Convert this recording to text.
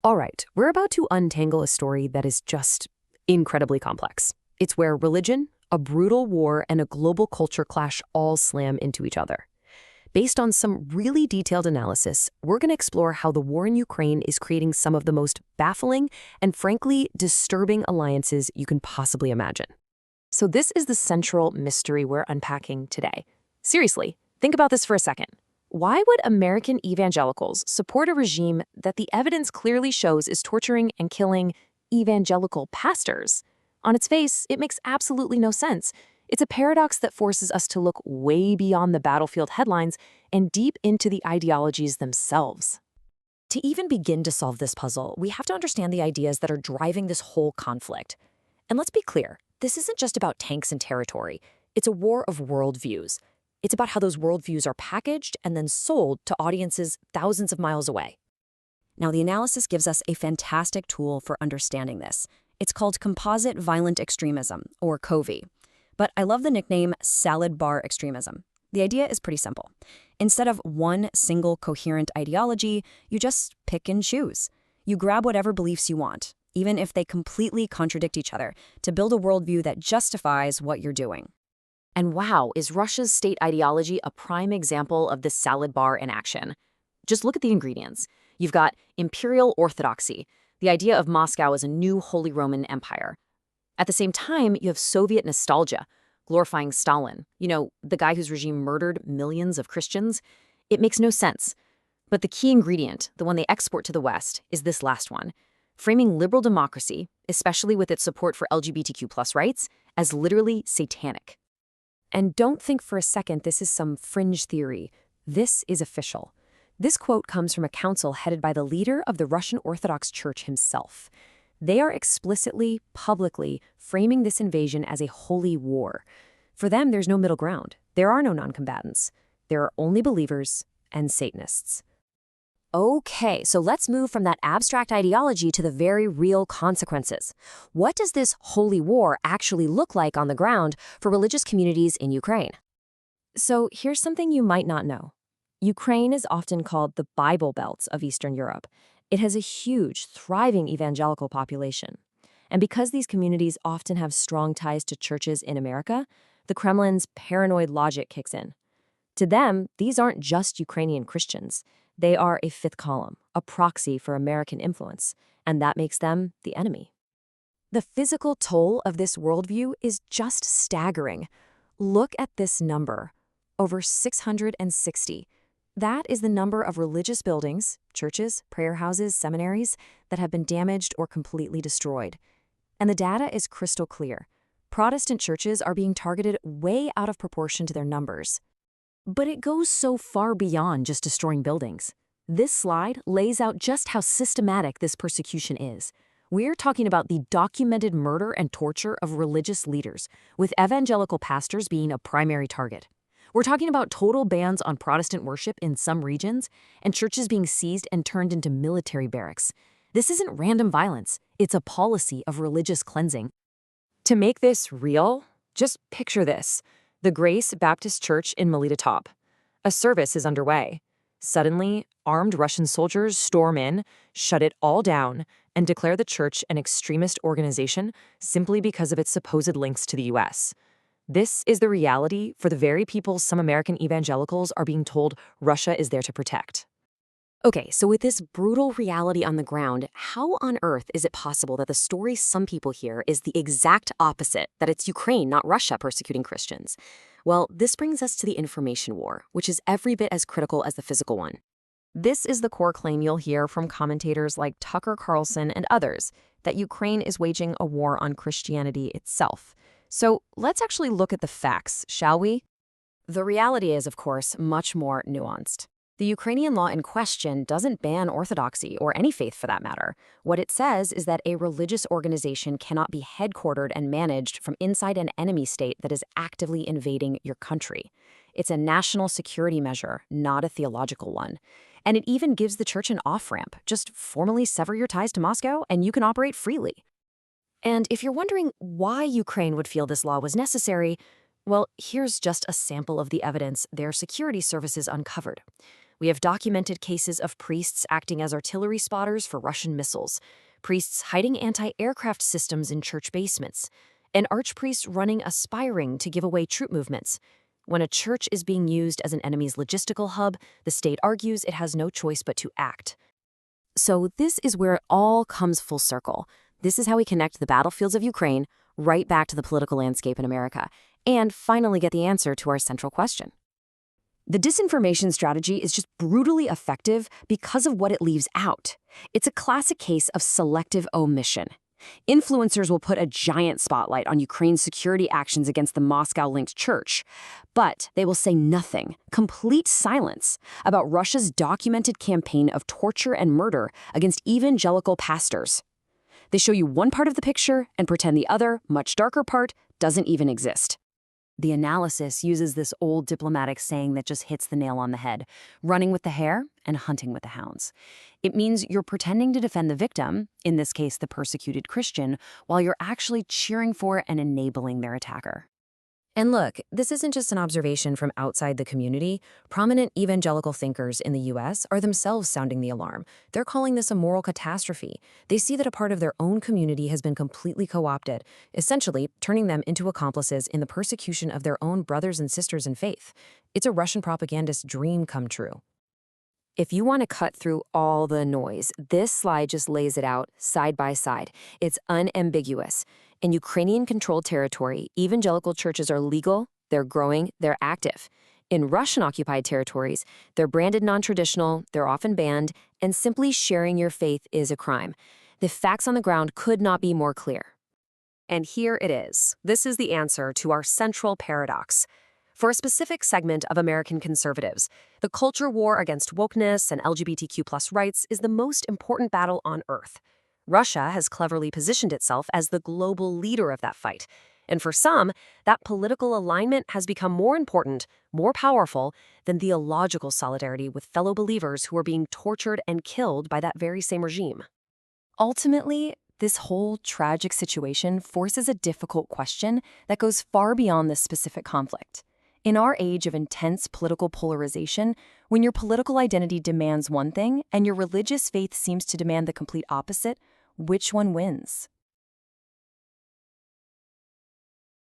All right, we're about to untangle a story that is just incredibly complex. It's where religion, a brutal war, and a global culture clash all slam into each other. Based on some really detailed analysis, we're going to explore how the war in Ukraine is creating some of the most baffling and frankly disturbing alliances you can possibly imagine. So this is the central mystery we're unpacking today. Seriously, think about this for a second. Why would American evangelicals support a regime that the evidence clearly shows is torturing and killing evangelical pastors? On its face, it makes absolutely no sense. It's a paradox that forces us to look way beyond the battlefield headlines and deep into the ideologies themselves. To even begin to solve this puzzle, we have to understand the ideas that are driving this whole conflict. And let's be clear, this isn't just about tanks and territory. It's a war of worldviews. It's about how those worldviews are packaged and then sold to audiences thousands of miles away. Now, the analysis gives us a fantastic tool for understanding this. It's called Composite Violent Extremism, or COVI. But I love the nickname salad bar extremism. The idea is pretty simple. Instead of one single coherent ideology, you just pick and choose. You grab whatever beliefs you want, even if they completely contradict each other, to build a worldview that justifies what you're doing. And wow, is Russia's state ideology a prime example of this salad bar in action? Just look at the ingredients. You've got imperial orthodoxy, the idea of Moscow as a new Holy Roman Empire. At the same time, you have Soviet nostalgia, glorifying Stalin, the guy whose regime murdered millions of Christians. It makes no sense. But the key ingredient, the one they export to the West, is this last one, framing liberal democracy, especially with its support for LGBTQ+ rights, as literally satanic. And don't think for a second this is some fringe theory. This is official. This quote comes from a council headed by the leader of the Russian Orthodox Church himself. They are explicitly, publicly, framing this invasion as a holy war. For them, there's no middle ground. There are no non-combatants. There are only believers and Satanists. Okay, so let's move from that abstract ideology to the very real consequences. What does this holy war actually look like on the ground for religious communities in Ukraine? So here's something you might not know. Ukraine is often called the Bible Belt of Eastern Europe. It has a huge, thriving evangelical population. And because these communities often have strong ties to churches in America, the Kremlin's paranoid logic kicks in. To them, these aren't just Ukrainian Christians. They are a fifth column, a proxy for American influence, and that makes them the enemy. The physical toll of this worldview is just staggering. Look at this number, over 660. That is the number of religious buildings, churches, prayer houses, seminaries, that have been damaged or completely destroyed. And the data is crystal clear. Protestant churches are being targeted way out of proportion to their numbers. But it goes so far beyond just destroying buildings. This slide lays out just how systematic this persecution is. We're talking about the documented murder and torture of religious leaders, with evangelical pastors being a primary target. We're talking about total bans on Protestant worship in some regions, and churches being seized and turned into military barracks. This isn't random violence, it's a policy of religious cleansing. To make this real, just picture this. The Grace Baptist Church in Melitopol. A service is underway. Suddenly, armed Russian soldiers storm in, shut it all down, and declare the church an extremist organization simply because of its supposed links to the U.S. This is the reality for the very people some American evangelicals are being told Russia is there to protect. Okay, so with this brutal reality on the ground, how on earth is it possible that the story some people hear is the exact opposite, that it's Ukraine, not Russia, persecuting Christians? Well, this brings us to the information war, which is every bit as critical as the physical one. This is the core claim you'll hear from commentators like Tucker Carlson and others, that Ukraine is waging a war on Christianity itself. So let's actually look at the facts, shall we? The reality is, of course, much more nuanced. The Ukrainian law in question doesn't ban orthodoxy, or any faith for that matter. What it says is that a religious organization cannot be headquartered and managed from inside an enemy state that is actively invading your country. It's a national security measure, not a theological one. And it even gives the church an off-ramp. Just formally sever your ties to Moscow, and you can operate freely. And if you're wondering why Ukraine would feel this law was necessary, well, here's just a sample of the evidence their security services uncovered. We have documented cases of priests acting as artillery spotters for Russian missiles, priests hiding anti-aircraft systems in church basements, and archpriests running a spy ring to give away troop movements. When a church is being used as an enemy's logistical hub, the state argues it has no choice but to act. So this is where it all comes full circle. This is how we connect the battlefields of Ukraine right back to the political landscape in America, and finally get the answer to our central question. The disinformation strategy is just brutally effective because of what it leaves out. It's a classic case of selective omission. Influencers will put a giant spotlight on Ukraine's security actions against the Moscow-linked church, but they will say nothing, complete silence, about Russia's documented campaign of torture and murder against evangelical pastors. They show you one part of the picture and pretend the other, much darker part, doesn't even exist. The analysis uses this old diplomatic saying that just hits the nail on the head: running with the hare and hunting with the hounds. It means you're pretending to defend the victim, in this case the persecuted Christian, while you're actually cheering for and enabling their attacker. And look, this isn't just an observation from outside the community. Prominent evangelical thinkers in the US are themselves sounding the alarm. They're calling this a moral catastrophe. They see that a part of their own community has been completely co-opted, essentially turning them into accomplices in the persecution of their own brothers and sisters in faith. It's a Russian propagandist's dream come true. If you want to cut through all the noise, this slide just lays it out side by side. It's unambiguous. In Ukrainian-controlled territory, evangelical churches are legal, they're growing, they're active. In Russian-occupied territories, they're branded non-traditional, they're often banned, and simply sharing your faith is a crime. The facts on the ground could not be more clear. And here it is. This is the answer to our central paradox. For a specific segment of American conservatives, the culture war against wokeness and LGBTQ+ rights is the most important battle on earth. Russia has cleverly positioned itself as the global leader of that fight. And for some, that political alignment has become more important, more powerful, than theological solidarity with fellow believers who are being tortured and killed by that very same regime. Ultimately, this whole tragic situation forces a difficult question that goes far beyond this specific conflict. In our age of intense political polarization, when your political identity demands one thing and your religious faith seems to demand the complete opposite, which one wins?